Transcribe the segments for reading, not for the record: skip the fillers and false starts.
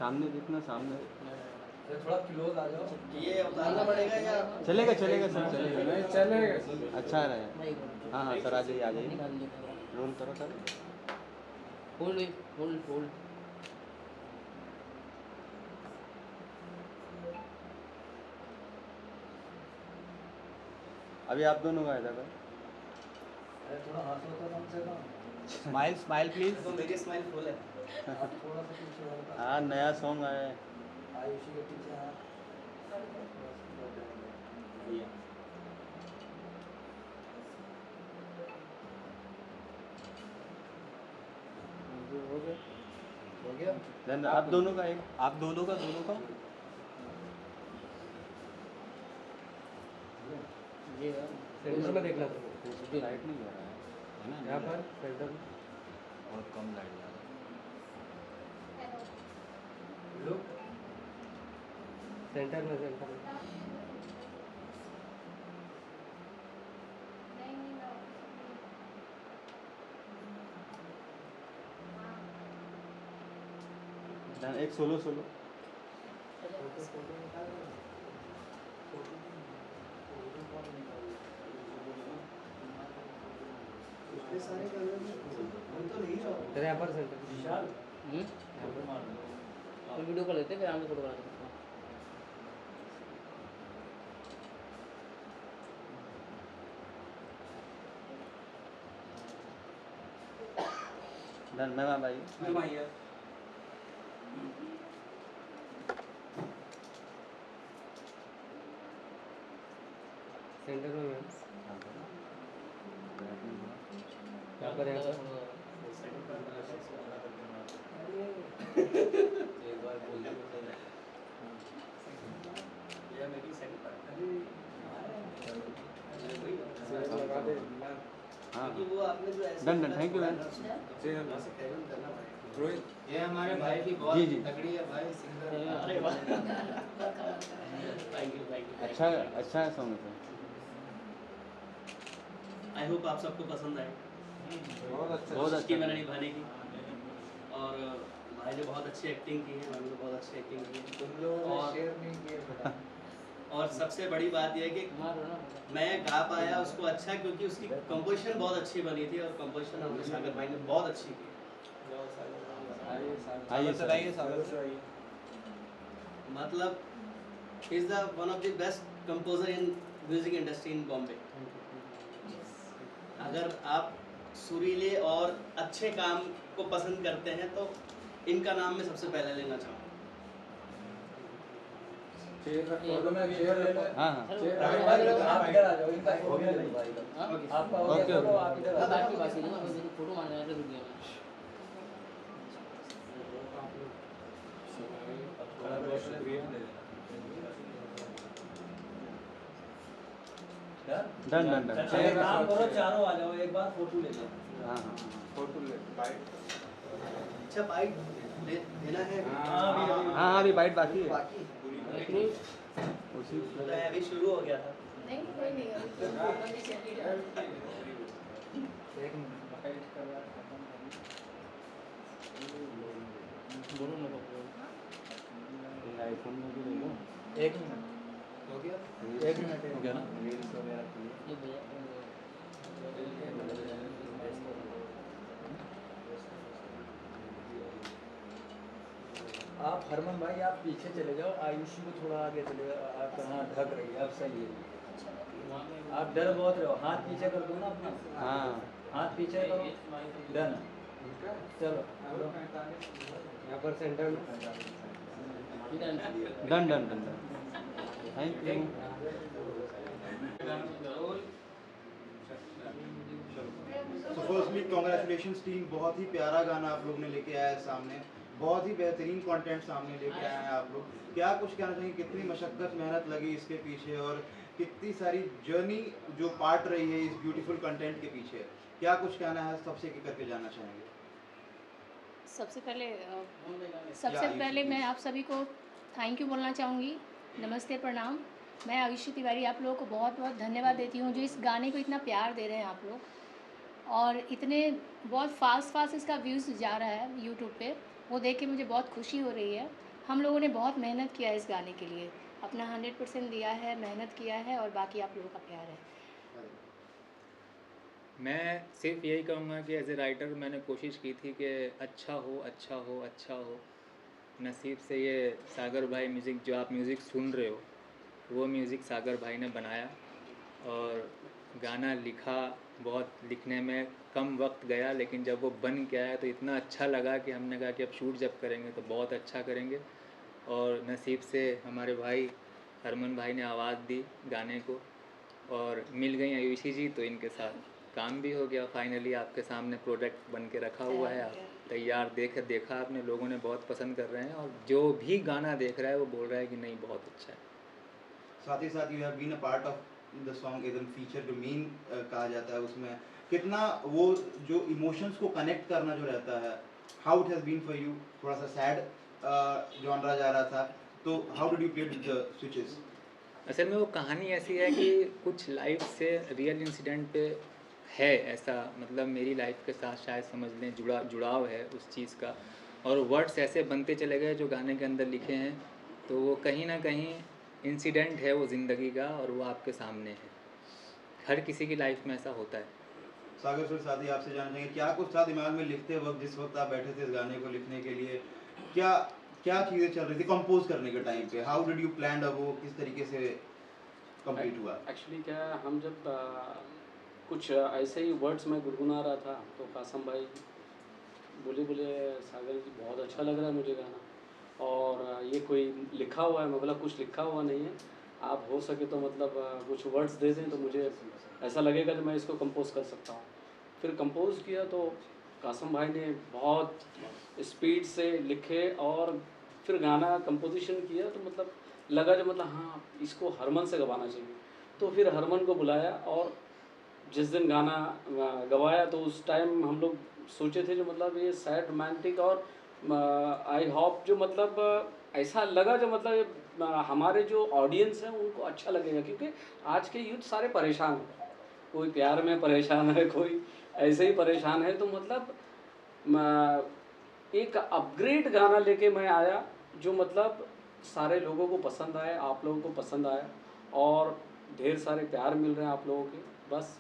सामने देखना, सामने थोड़ा क्लोज आ जाओ। ये उतारना पड़ेगा या चलेगा चलेगा सर, चलेगा। नहीं चलेगा। अच्छा रहे। हाँ हाँ सर, आ जाइए आ जाइए, रोल करो सर। Hold hold hold. अभी आप दोनों का इधर अरे थोड़ा हाथ होता कम से कम। Smile smile please. तो मेरी स्माइल फुल है। आप थोड़ा सा पीछे होता। हाँ नया सॉन्ग आया है। आयुषी के पीछे हाथ। हो गया हो गया? देन आप दोनों का एक, आप दोनों का ये सेंटर में देखना था। लाइट नहीं जा रहा है ना यहाँ पर सेंटर में। बहुत कम लाइट जा रहा लुक सेंटर में, सेंटर में। है। एक सोलो सोलो। सारे कलर में तो नहीं रहा। तेरे यहाँ पर सेंटर विशाल तो वीडियो कर लेते हैं, फिर आगे फोटो बना लेते हैं। डन मैम भाई। सेंटर में मैम। यहाँ पर एक बार बोल दो ये मेरी सेकंड पार्ट लगा दे। हाँ क्योंकि वो आपने जो ऐसे done done, thank you ma'am. Rohit ये हमारे भाई की जी, बहुत जी। तगड़ी है भाई सिंगर। अरे वाह, थैंक यू। अच्छा है सॉन्ग सर। आई होप आप सबको पसंद आए। बहुत अच्छा। बहुत की अच्छा। मैंने निभाने की, और भाई ने बहुत अच्छी एक्टिंग की है, मैंने बहुत अच्छी एक्टिंग की है। तुम लोगों ने और- शेयर नहीं किया बेटा। और सबसे बड़ी बात यह है कि मारो ना। मैं गा पाया उसको अच्छा, क्योंकि उसकी कंपोजिशन बहुत अच्छी बनी थी, और कंपोजिशन हमने सागर भाई ने बहुत अच्छी की। आइए सर, आइए मतलब is the one of the best composer in music industry in Bombay. अगर आप सुरीले और अच्छे काम को पसंद करते हैं तो इनका नाम मैं सबसे पहले लेना चाहूँगा। शेयर रखो मैं शेयर ले लो। हाँ हाँ शेयर आप इधर आ जाओ, इनका फोटो ले लो भाई। हाँ? आपका हो ओके, गया ओके। फोटो, आप इधर आ बाकी जाओ। बात नहीं है, मेरे फोटो मारने वाले रुक गया मैं। Done done done. अच्छा, एक काम करो, चारों आ जाओ, एक बार फोटो ले लो। हाँ हाँ फोटो ले अच्छा बाइक देना है। हाँ अभी बाइट बाकी है। बाकी उसी अभी शुरू हो गया था। नहीं कोई नहीं अभी चल ही रहा है। एक मिनट बाइट कर रहा खत्म बोलो ना बोलो। आईफोन में भी ले लो। एक मिनट हो गया। एक मिनट हो गया ना। रील्स वगैरह के लिए। ये भैया आप हरमन भाई आप पीछे चले जाओ, आयुषी को थोड़ा आगे चले जाओ। आप हाँ ढक रही है, अब सही है। आप डर बहुत रहे हो, हाथ पीछे कर दो ना अपना। हाँ हाथ पीछे करो। डन। चलो यहाँ पर सेंटर में। Done done done. Thank you. तो फर्स्टली कॉन्ग्रेचुलेशंस टीम, बहुत ही प्यारा गाना आप लोग ने लेके आया है सामने, बहुत ही बेहतरीन कंटेंट सामने लेके आए हैं आप लोग। क्या कुछ कहना चाहिए, कितनी मशक्क़त मेहनत लगी इसके पीछे, और कितनी सारी जर्नी जो पार्ट रही है इस ब्यूटीफुल कंटेंट के पीछे, क्या कुछ कहना है, सबसे एक करके जानना चाहेंगे। सबसे पहले आयुषी मैं आप सभी को थैंक यू बोलना चाहूँगी। नमस्ते, प्रणाम। मैं आयुषी तिवारी आप लोगों को बहुत बहुत धन्यवाद देती हूँ जो इस गाने को इतना प्यार दे रहे हैं आप लोग, और इतने बहुत फास्ट इसका व्यूज़ जा रहा है यूट्यूब पे, वो देख के मुझे बहुत खुशी हो रही है। हम लोगों ने बहुत मेहनत किया है इस गाने के लिए, अपना 100% दिया है, मेहनत किया है और बाकी आप लोगों का प्यार है। मैं सिर्फ यही कहूँगा कि एज ए राइटर मैंने कोशिश की थी कि अच्छा हो अच्छा हो अच्छा हो। नसीब से ये सागर भाई म्यूज़िक, जो आप म्यूज़िक सुन रहे हो, वो म्यूज़िक सागर भाई ने बनाया और गाना लिखा। बहुत लिखने में कम वक्त गया, लेकिन जब वो बन के आया तो इतना अच्छा लगा कि हमने कहा कि अब शूट जब करेंगे तो बहुत अच्छा करेंगे। और नसीब से हमारे भाई हरमन भाई ने आवाज़ दी गाने को और मिल गई आयुषी जी, तो इनके साथ काम भी हो गया। फाइनली आपके सामने प्रोडक्ट बन के रखा हुआ है, आप तैयार देखा आपने, लोगों ने बहुत पसंद कर रहे हैं और जो भी गाना देख रहा है वो बोल रहा है कि नहीं बहुत अच्छा है। साथ ही साथ you have been a part of the song, एकदम फीचर जो मेन कहा जाता है उसमें, कितना वो जो इमोशंस को कनेक्ट करना जो रहता है, how it has been for you. थोड़ा सा सैड जॉनरा जा रहा था, तो how did you play with the switches? असल में वो कहानी ऐसी है कि कुछ लाइफ से रियल इंसिडेंट पे है ऐसा, मतलब मेरी लाइफ के साथ शायद समझ लें जुड़ाव है उस चीज़ का, और वर्ड्स ऐसे बनते चले गए जो गाने के अंदर लिखे हैं, तो वो कहीं ना कहीं इंसिडेंट है वो ज़िंदगी का और वो आपके सामने है। हर किसी की लाइफ में ऐसा होता है। सागर सर, साथ ही आपसे जानना चाहेंगे क्या कुछ था दिमाग में लिखते वक्त, जिस वक्त आप बैठे थे इस गाने को लिखने के लिए, क्या क्या चीज़ें चल रही थी कंपोज करने के टाइम पे? हाउ डिड यू प्लान, वो किस तरीके से कंप्लीट हुआ? एक्चुअली क्या है, हम जब कुछ ऐसे ही वर्ड्स में गुनगुना रहा था तो कासम भाई बोले सागर जी बहुत अच्छा लग रहा है मुझे गाना, और ये कोई लिखा हुआ है? मैं बोला कुछ लिखा हुआ नहीं है, आप हो सके तो मतलब कुछ वर्ड्स दे दें तो मुझे ऐसा लगेगा कि मैं इसको कंपोज कर सकता हूँ। फिर कंपोज किया तो कासम भाई ने बहुत स्पीड से लिखे और फिर गाना कंपोजिशन किया, तो मतलब लगा जो मतलब हाँ इसको हरमन से गवाना चाहिए। तो फिर हरमन को बुलाया और जिस दिन गाना गवाया तो उस टाइम हम लोग सोचे थे जो मतलब ये सैड रोमांटिक और आई होप जो मतलब ऐसा लगा जो मतलब हमारे जो ऑडियंस हैं उनको अच्छा लगेगा, क्योंकि आज के यूथ सारे परेशान हैं, कोई प्यार में परेशान है, कोई ऐसे ही परेशान है। तो मतलब एक अपग्रेड गाना लेके मैं आया जो मतलब सारे लोगों को पसंद आए, आप लोगों को पसंद आया और ढेर सारे प्यार मिल रहे हैं आप लोगों के, बस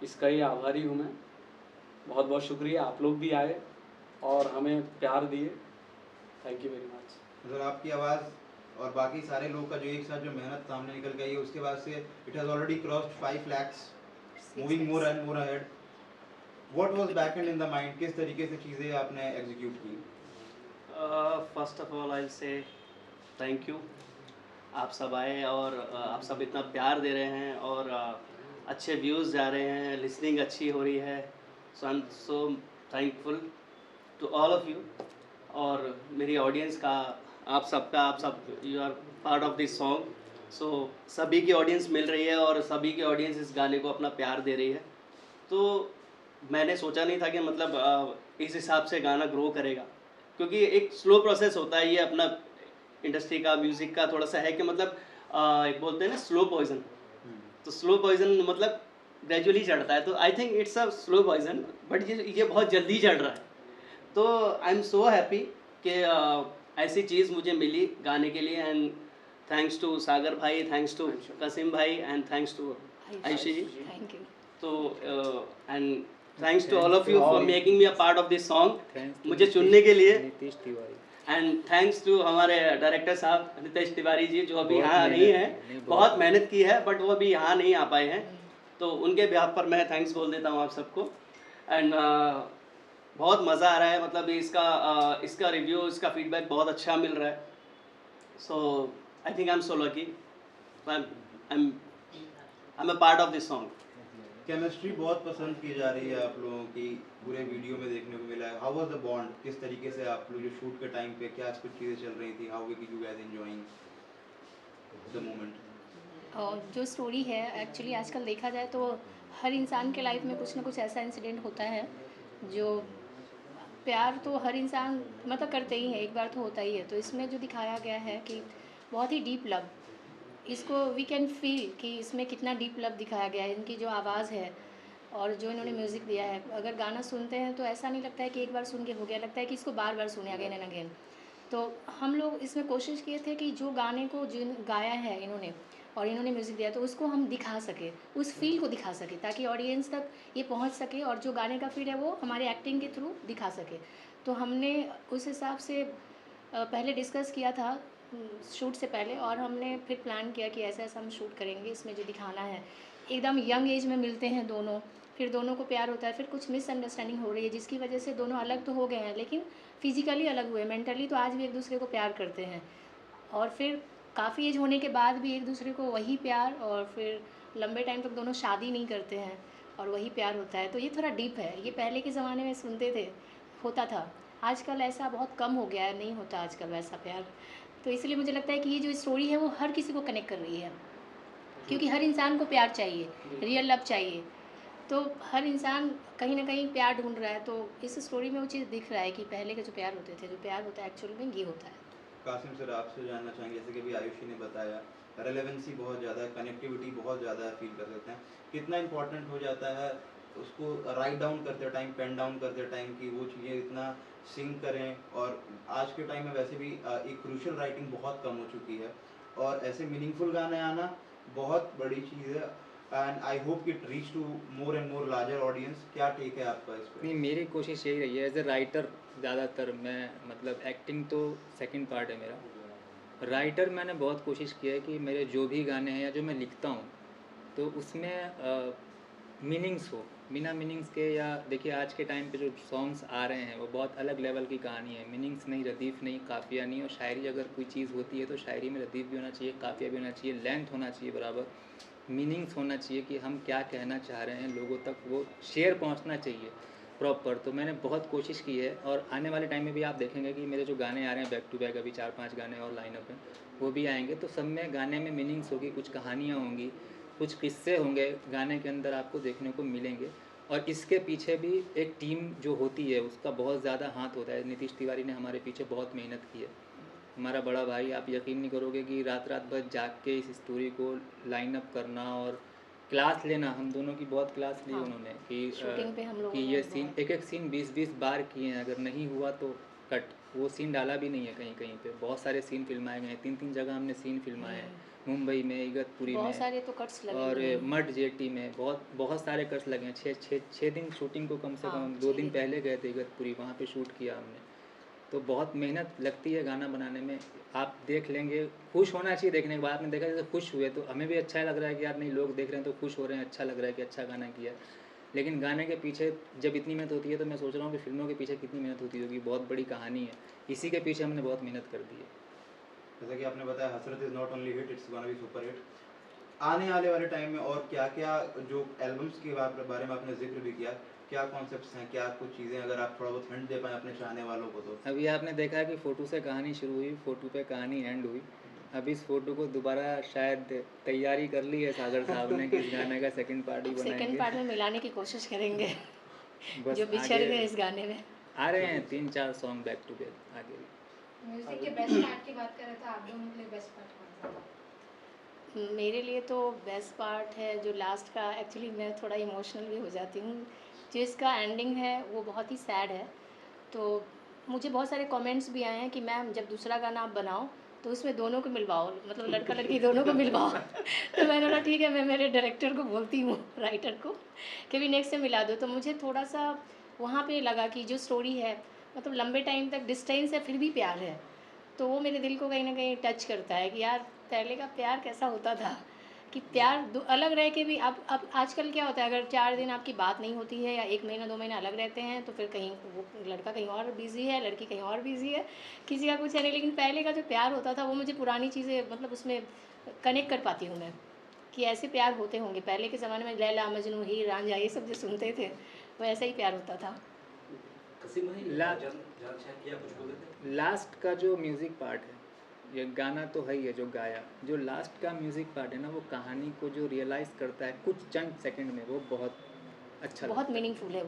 इसका ही आभारी हूँ मैं। बहुत बहुत शुक्रिया, आप लोग भी आए और हमें प्यार दिए, थैंक यू वेरी मच। मतलब आपकी आवाज़ और बाकी सारे लोग का जो एक साथ जो मेहनत सामने निकल गई है, उसके बाद से it has already crossed 5 lakhs, moving more and more ahead. What was back and in the mind, किस तरीके से चीज़ें आपने एग्जीक्यूट की? फर्स्ट ऑफ ऑल आई से थैंक यू, आप सब आए और आप सब इतना प्यार दे रहे हैं और अच्छे व्यूज़ जा रहे हैं, लिसनिंग अच्छी हो रही है, so I am so thankful to all of you. और मेरी ऑडियंस का, आप सब you are part of this song, so सभी की ऑडियंस मिल रही है और सभी की ऑडियंस इस गाने को अपना प्यार दे रही है। तो मैंने सोचा नहीं था कि मतलब इस हिसाब से गाना ग्रो करेगा, क्योंकि एक स्लो प्रोसेस होता है ये अपना इंडस्ट्री का, म्यूज़िक का थोड़ा सा है कि मतलब एक बोलते हैं ना स्लो पॉइजन, तो स्लो पॉइजन मतलब ग्रेजुअली चढ़ता है, तो I think it's a slow poison, but ये बहुत जल्दी चढ़ रहा है। तो आई एम सो हैप्पी कि ऐसी चीज़ मुझे मिली गाने के लिए, एंड थैंक्स टू सागर भाई, थैंक्स टू कसीम भाई and thanks to Ayushi ji. Thank you. तो and thanks to all of you for making me a part of this song, मुझे नीतीश चुनने के लिए। Nitish Tiwari and thanks to हमारे डायरेक्टर साहब नितेश तिवारी जी, जो अभी बहुत यहाँ नहीं मेहनत है, की, नहीं, बहुत बहुत मेहनत की है, बट वो अभी यहाँ नहीं आ पाए हैं, तो उनके बिहाफ पर मैं थैंक्स बोल देता हूँ आप सबको। एंड बहुत मज़ा आ रहा है, मतलब इसका रिव्यू, इसका फीडबैक बहुत अच्छा मिल रहा है, so I think I am so lucky, I am a part of this song. Chemistry बहुत पसंद की जा रही है आप लोगों की, पूरे वीडियो में देखने को मिला है। हाउ वाज द बॉन्ड, किस तरीके से आप लोग जो शूट के टाइम पे क्या कुछ चीज़ें चल रही थी, how way you guys enjoying the moment? और जो स्टोरी है एक्चुअली आजकल देखा जाए तो हर इंसान के लाइफ में कुछ ना कुछ ऐसा इंसिडेंट होता है जो प्यार तो हर इंसान मतलब करते ही है, एक बार तो होता ही है। तो इसमें जो दिखाया गया है कि बहुत ही डीप लव, इसको वी कैन फील कि इसमें कितना डीप लव दिखाया गया है। इनकी जो आवाज़ है और जो इन्होंने म्यूज़िक दिया है, अगर गाना सुनते हैं तो ऐसा नहीं लगता है कि एक बार सुन के हो गया, लगता है कि इसको बार बार सुने अगेन एंड अगेन। तो हम लोग इसमें कोशिश किए थे कि जो गाने को जिन गाया है इन्होंने और इन्होंने म्यूज़िक दिया तो उसको हम दिखा सके, उस फील को दिखा सके, ताकि ऑडियंस तक ये पहुंच सके और जो गाने का फील है वो हमारे एक्टिंग के थ्रू दिखा सके। तो हमने उस हिसाब से पहले डिस्कस किया था शूट से पहले, और हमने फिर प्लान किया कि ऐसा ऐसा हम शूट करेंगे, इसमें जो दिखाना है एकदम यंग एज में मिलते हैं दोनों, फिर दोनों को प्यार होता है, फिर कुछ मिसअंडरस्टैंडिंग हो रही है जिसकी वजह से दोनों अलग तो हो गए हैं लेकिन फिजिकली अलग हुए, मेंटली तो आज भी एक दूसरे को प्यार करते हैं, और फिर काफ़ी एज होने के बाद भी एक दूसरे को वही प्यार, और फिर लंबे टाइम तक दोनों शादी नहीं करते हैं और वही प्यार होता है। तो ये थोड़ा डीप है, ये पहले के ज़माने में सुनते थे होता था, आजकल ऐसा बहुत कम हो गया है, नहीं होता आजकल वैसा प्यार। तो इसलिए मुझे लगता है कि ये जो स्टोरी है वो हर किसी को कनेक्ट कर रही है, क्योंकि हर इंसान को प्यार चाहिए, रियल लव चाहिए, तो हर इंसान कहीं ना कहीं प्यार ढूंढ रहा है। तो इस स्टोरी में वो चीज़ दिख रहा है कि पहले के जो प्यार होते थे, जो प्यार होता है एक्चुअल में ये होता है। कासिम सर, आपसे जानना चाहेंगे, जैसे कि अभी आयुषी ने बताया रेलेवेंसी बहुत ज़्यादा है, कनेक्टिविटी बहुत ज़्यादा फील कर सकते हैं, कितना इंपॉर्टेंट हो जाता है उसको राइट डाउन करते टाइम, पेन डाउन करते टाइम कि वो चीज़ें इतना सिंक करें। और आज के टाइम में वैसे भी एक क्रूशल राइटिंग बहुत कम हो चुकी है और ऐसे मीनिंगफुल गाने आना बहुत बड़ी चीज़ है, and I hope it reach to more and more larger audience. क्या टेक है आपका इस पर? नहीं, मेरी कोशिश यही रही है एज ए राइटर, ज़्यादातर मैं मतलब एक्टिंग तो सेकंड पार्ट है मेरा, राइटर मैंने बहुत कोशिश की है कि मेरे जो भी गाने हैं या जो मैं लिखता हूँ तो उसमें मीनिंग्स हो, बिना मीनिंग्स के। या देखिए आज के टाइम पे जो सॉन्ग्स आ रहे हैं वो बहुत अलग लेवल की कहानी है, मीनिंग्स नहीं, रदीफ़ नहीं, काफ़िया नहीं। और शायरी अगर कोई चीज़ होती है तो शायरी में रदीफ़ भी होना चाहिए, काफ़िया भी होना चाहिए, लेंथ होना चाहिए बराबर, मीनिंग्स होना चाहिए कि हम क्या कहना चाह रहे हैं, लोगों तक वो शेयर पहुंचना चाहिए प्रॉपर। तो मैंने बहुत कोशिश की है और आने वाले टाइम में भी आप देखेंगे कि मेरे जो गाने आ रहे हैं बैक टू बैक, अभी 4-5 गाने और लाइनअप हैं, वो भी आएंगे। तो सब में गाने में मीनिंग्स होगी, कुछ कहानियाँ होंगी, कुछ किस्से होंगे गाने के अंदर आपको देखने को मिलेंगे। और इसके पीछे भी एक टीम जो होती है उसका बहुत ज़्यादा हाथ होता है। नीतीश तिवारी ने हमारे पीछे बहुत मेहनत की है, हमारा बड़ा भाई। आप यकीन नहीं करोगे कि रात रात भर जाग के इस स्टोरी को लाइन अप करना और क्लास लेना, हम दोनों की बहुत क्लास ली हाँ, उन्होंने कि शूटिंग पे हम लोगों कि ने ये सीन, बहुत- एक एक सीन 20-20 बार किए हैं, अगर नहीं हुआ तो कट, वो सीन डाला भी नहीं है कहीं कहीं पे। बहुत सारे सीन फिल्माए गए हैं, 3-3 जगह हमने सीन फिल्माए हैं, मुंबई में, इगतपुरी बहुत में, सारे तो कट्स लगे और हुए हैं। मड जेटी में, बहुत बहुत सारे कट्स लगे हैं। 6 दिन शूटिंग को कम से हाँ, कम 2 6 दिन दिन। पहले गए थे इगतपुरी, वहाँ पे शूट किया हमने। तो बहुत मेहनत लगती है गाना बनाने में, आप देख लेंगे। खुश होना चाहिए देखने के बाद, आपने देखा जैसे खुश हुए तो हमें भी अच्छा लग रहा है कि यार नहीं, लोग देख रहे हैं तो खुश हो रहे हैं, अच्छा लग रहा है कि अच्छा गाना किया। लेकिन गाने के पीछे जब इतनी मेहनत होती है तो मैं सोच रहा हूँ कि फिल्मों के पीछे कितनी मेहनत होती होगी, बहुत बड़ी कहानी है, इसी के पीछे हमने बहुत मेहनत कर दी है। जैसा कि आपने बताया हसरत is not only hit, it's gonna be super hit. आने वाले टाइम में और क्या क्या जो एल्बम्स के बारे में आपने जिक्र भी किया, क्या कॉन्सेप्ट्स हैं, क्या कुछ चीज़ें, अगर आप थोड़ा बहुत हिंट दे पाएँ अपने चाहने वालों को तो? अभी आपने देखा कि फ़ोटो से कहानी शुरू हुई, फ़ोटो पे कहानी एंड हुई। अब इस फ़ोटो को दोबारा शायद तैयारी कर ली है सागर साहब ने कि इस गाने का सेकंड पार्ट ही अब सेकंड बनाएंगे। पार्ट में मिलाने की कोशिश करेंगे बस जो बिछड़ आगे गए इस गाने में। आ रहे हैं 3-4 सॉन्ग बैक टू बैक आगे भी। म्यूजिक के बेस्ट पार्ट की बात करें तो आप दोनों के लिए बेस्ट पार्ट कौन सा था? मेरे लिए तो बेस्ट पार्ट है जो लास्ट का, एक्चुअली मैं थोड़ा इमोशनल भी हो जाती हूँ, जो इसका एंडिंग है वो बहुत ही सैड है। तो मुझे बहुत सारे कमेंट्स भी आए हैं कि मैम जब दूसरा गाना आप बनाओ तो उसमें दोनों को मिलवाओ, मतलब लड़का लड़की दोनों को मिलवाओ। तो मैंने बोला ठीक है, मैं मेरे डायरेक्टर को बोलती हूँ, राइटर को, कि भी नेक्स्ट से मिला दो। तो मुझे थोड़ा सा वहाँ पे लगा कि जो स्टोरी है, मतलब लंबे टाइम तक डिस्टेंस है फिर भी प्यार है, तो वो मेरे दिल को कहीं ना कहीं टच करता है कि यार पहले का प्यार कैसा होता था, कि प्यार अलग रह के भी। अब आजकल क्या होता है, अगर 4 दिन आपकी बात नहीं होती है या 1 महीना 2 महीना अलग रहते हैं तो फिर कहीं वो लड़का कहीं और बिज़ी है, लड़की कहीं और बिज़ी है, किसी का कुछ है नहीं। लेकिन पहले का जो प्यार होता था वो मुझे पुरानी चीज़ें, मतलब उसमें कनेक्ट कर पाती हूँ मैं, कि ऐसे प्यार होते होंगे पहले के ज़माने में। लैला मजनू, हीर रांझा, ये सब जो सुनते थे वो ऐसा ही प्यार होता था। कसीम भाई लास्ट का जो म्यूज़िक पार्ट है, ये गाना तो है ही है जो गाया, जो लास्ट का म्यूज़िक पार्ट है ना, वो कहानी को जो रियलाइज़ करता है कुछ चंद सेकंड में, वो बहुत अच्छा बहुत लगता है। मीनिंगफुल है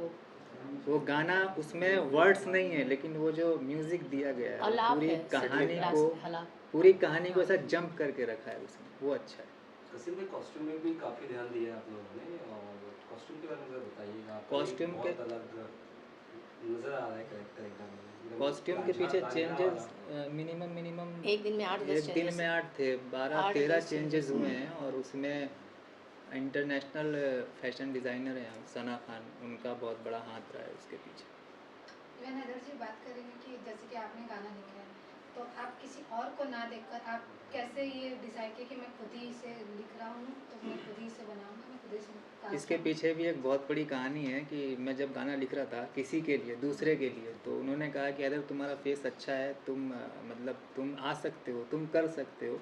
वो गाना, उसमें वर्ड्स नहीं है लेकिन वो जो म्यूज़िक दिया गया है, अलाप पूरी है, कहानी लास्ट को, में अलाप। पूरी कहानी को ऐसा जंप करके रखा है उसमें, वो अच्छा है। कसीम भाई कॉस्ट्यूम में भी काफ़ी ध्यान दिया है आप लोगों ने, और कॉस्ट्यूम के बारे में ज़रा बताइएगा। आपका कॉस्ट्यूम एक के बहुत अलग नज़र आ रहा है कैरेक्टर एकदम, कॉस्ट्यूम के पीछे चेंजेस मिनिमम एक दिन में 8-10 एक दिन में 8 थे, 12-13 8-10 चेंजेस हुए हैं। और उसमें इंटरनेशनल फैशन डिज़ाइनर हैं सना खान, उनका बहुत बड़ा हाथ रहा है उसके पीछे। इवन अदर जी बात करेंगे कि जैसे कि आपने गाना लिखा है, तो आप किसी और को ना देखकर आप कैसे ये डिसाइड किया कि मैं खुद ही इसे लिख रहा हूँ, तो मैं खुद ही इसे बनाऊंगा, मैं खुद ही इसे cast इसके करूंगा? पीछे भी एक बहुत बड़ी कहानी है कि मैं जब गाना लिख रहा था किसी के लिए, दूसरे के लिए, तो उन्होंने कहा कि अगर तुम्हारा फेस अच्छा है, तुम मतलब तुम आ सकते हो, तुम कर सकते हो।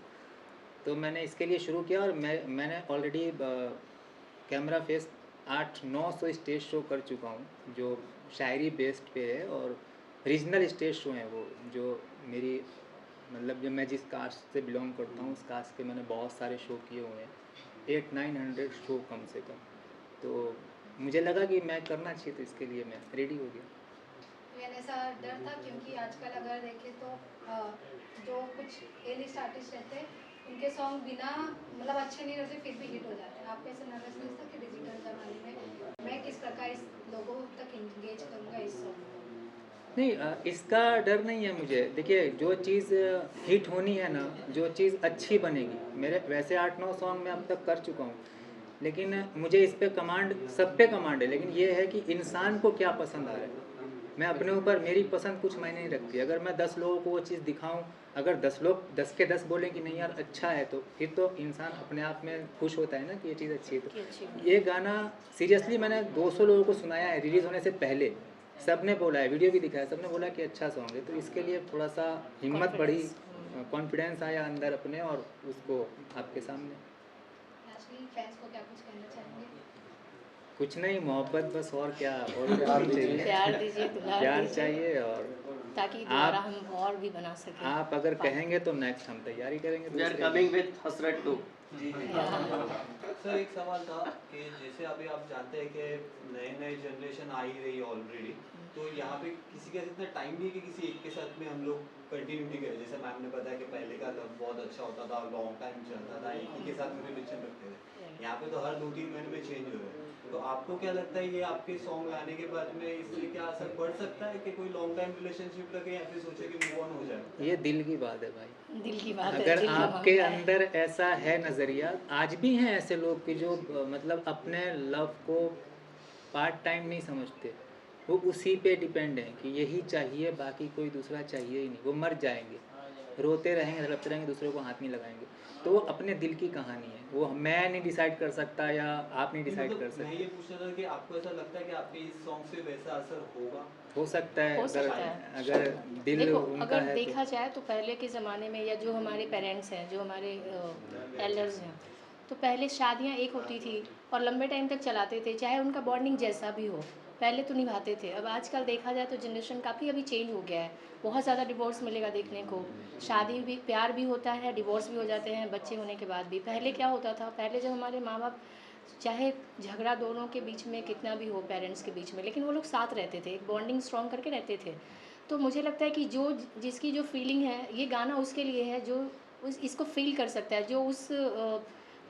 तो मैंने इसके लिए शुरू किया और मैंने already camera face 800-900 stage show कर चुका हूँ, जो शायरी बेस्ड पे है। और रीजनल स्टेज शो हैं वो, जो मेरी मतलब जो मैं जिस कास्ट से बिलोंग करता हूँ उस कास्ट के मैंने बहुत सारे शो किए हुए हैं, 800-900 शो कम से कम। तो मुझे लगा कि मैं करना चाहिए, तो इसके लिए मैं रेडी हो गया। इवन ऐसा डर था क्योंकि आजकल अगर देखें तो जो कुछ ए लिस्ट आर्टिस्ट रहते हैं उनके सॉन्ग बिना मतलब अच्छे नहीं रहते फिर भी हिट हो जाते हैं। आपको ऐसा नर्वसनेस था कि डिजिटल ज़माने में मैं किस प्रकार इस लोगों तक इंगेज करूँगा इस सॉन्ग को? नहीं, इसका डर नहीं है मुझे। देखिए, जो चीज़ हिट होनी है ना, जो चीज़ अच्छी बनेगी, मेरे वैसे 8-9 सॉन्ग मैं अब तक कर चुका हूँ, लेकिन मुझे इस पे कमांड, सब पे कमांड है, लेकिन ये है कि इंसान को क्या पसंद आ रहा है। मैं अपने ऊपर, मेरी पसंद कुछ मायने नहीं रखती। अगर मैं 10 लोगों को वो चीज़ दिखाऊं, अगर 10 लोग 10 के 10 बोलें कि नहीं यार अच्छा है, तो फिर तो इंसान अपने आप में खुश होता है ना कि ये चीज़ अच्छी है। तो ये गाना सीरियसली मैंने 200 लोगों को सुनाया है रिलीज़ होने से पहले, सब ने बोला है, वीडियो भी दिखाया, सब ने बोला कि अच्छा सॉन्ग है। तो इसके लिए थोड़ा सा हिम्मत बढ़ी, कॉन्फिडेंस आया अंदर अपने, और उसको आपके सामने। एक्चुअली फैंस को क्या कुछ कहना चाहेंगे? कुछ नहीं, मोहब्बत बस, और क्या, और कुछ नहीं चाहिए। प्यार दीजिए, दुलार प्यार दीजिए, चाहिए। और ताकि दोबारा हम और भी बना सकें। आप अगर कहेंगे तो नेक्स्ट हम तैयारी करेंगे। We are coming with Hasrat to. Sir एक सवाल था कि जैसे अभी आप जानते हैं कि नए जनरेशन आ ही रही है ऑलरेडी, तो यहाँ पे किसी के इतना टाइम नहीं है कि किसी एक के साथ में हम लोग कंटिन्यूटी करें। जैसे मैम ने बताया कि पहले का लव बहुत अच्छा होता था, लॉन्ग टाइम चलता था, एक ही के साथ में रिलेशन रखते थे। यहाँ पे तो हर 2-3 महीने में चेंज हो रहा है। तो आपको क्या लगता है, ये आपके सॉन्ग आने के बाद में इससे क्या असर पड़ सकता है कि कोई लॉन्ग टाइम रिलेशनशिप रखे, या फिर सोचे कि मूव ऑन हो जाए? ये दिल की बात है भाई, दिल की बात है। अगर दिल का आपके मामला है। अंदर ऐसा है नज़रिया, आज भी हैं ऐसे लोग कि जो मतलब अपने लव को पार्ट टाइम नहीं समझते, वो उसी पे डिपेंड है कि यही चाहिए, बाकी कोई दूसरा चाहिए ही नहीं। वो मर जाएंगे, रोते रहेंगे, तड़पते रहेंगे, दूसरे को हाथ नहीं लगाएंगे। तो वो अपने दिल की कहानी है, वो मैं नहीं डिसाइड कर सकता या आप नहीं डिसाइड कर मैं सकते। ये पूछना था कि आपको ऐसा लगता है कि आपके इस सॉन्ग से वैसा असर होगा? हो सकता है, हो सकता है। अगर दिल देखो, उनका अगर है देखा जाए तो पहले के ज़माने में, या जो हमारे पेरेंट्स हैं, जो हमारे एल्डर्स हैं, तो पहले शादियां एक होती थी और लंबे टाइम तक चलाते थे, चाहे उनका बॉन्डिंग जैसा भी हो, पहले तो निभाते थे। अब आजकल देखा जाए तो जनरेशन काफ़ी अभी चेंज हो गया है, बहुत ज़्यादा डिवोर्स मिलेगा देखने को। शादी भी, प्यार भी होता है, डिवोर्स भी हो जाते हैं बच्चे होने के बाद भी। पहले क्या होता था, पहले जब हमारे माँ बाप, चाहे झगड़ा दोनों के बीच में कितना भी हो, पेरेंट्स के बीच में, लेकिन वो लोग साथ रहते थे, एक बॉन्डिंग स्ट्रॉन्ग करके रहते थे। तो मुझे लगता है कि जो जिसकी जो फीलिंग है, ये गाना उसके लिए है, जो इसको फील कर सकता है, जो उस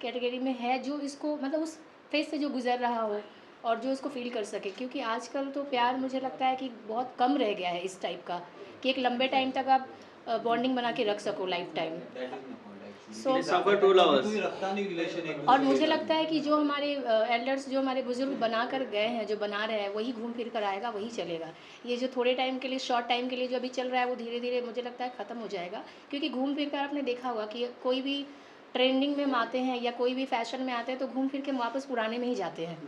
कैटेगरी में है, जो इसको मतलब उस फेज से जो गुजर रहा हो और जो इसको फील कर सके। क्योंकि आजकल तो प्यार मुझे लगता है कि बहुत कम रह गया है इस टाइप का, कि एक लंबे टाइम तक आप बॉन्डिंग बना के रख सको लाइफ टाइम। कोई रखता नहीं रिलेशन एक और दूसरे मुझे के साथ। लगता है कि जो हमारे एल्डर्स, जो हमारे बुजुर्ग बना कर गए हैं, जो बना रहे हैं, वही घूम फिर कर आएगा, वही चलेगा। ये जो थोड़े टाइम के लिए, शॉर्ट टाइम के लिए जो अभी चल रहा है, वो धीरे धीरे मुझे लगता है ख़त्म हो जाएगा। क्योंकि घूम फिर कर आपने देखा होगा कि कोई भी ट्रेंडिंग में आते हैं या कोई भी फैशन में आते हैं, तो घूम फिर के वापस पुराने में ही जाते हैं।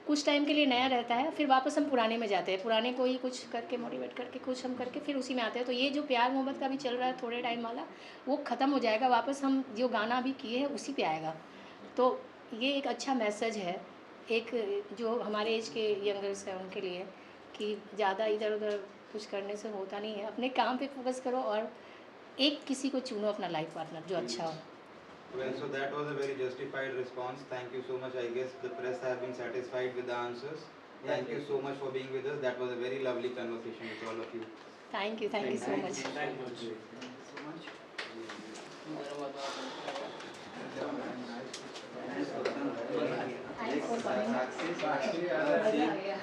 कुछ टाइम के लिए नया रहता है, फिर वापस हम पुराने में जाते हैं, पुराने को ही कुछ करके मोटिवेट करके कुछ हम करके फिर उसी में आते हैं। तो ये जो प्यार मोहब्बत का भी चल रहा है थोड़े टाइम वाला, वो ख़त्म हो जाएगा, वापस हम जो गाना भी किए हैं उसी पे आएगा। तो ये एक अच्छा मैसेज है, एक जो हमारे एज के यंगर्स हैं उनके लिए, कि ज़्यादा इधर उधर कुछ करने से होता नहीं है, अपने काम पे फोकस करो और एक किसी को चुनो अपना लाइफ पार्टनर जो अच्छा हो। Well, so that was a very justified response. Thank you so much. I guess the press have been satisfied with the answers. Thank you so much for being with us. That was a very lovely conversation with all of you. Thank you so much. Thanks for coming.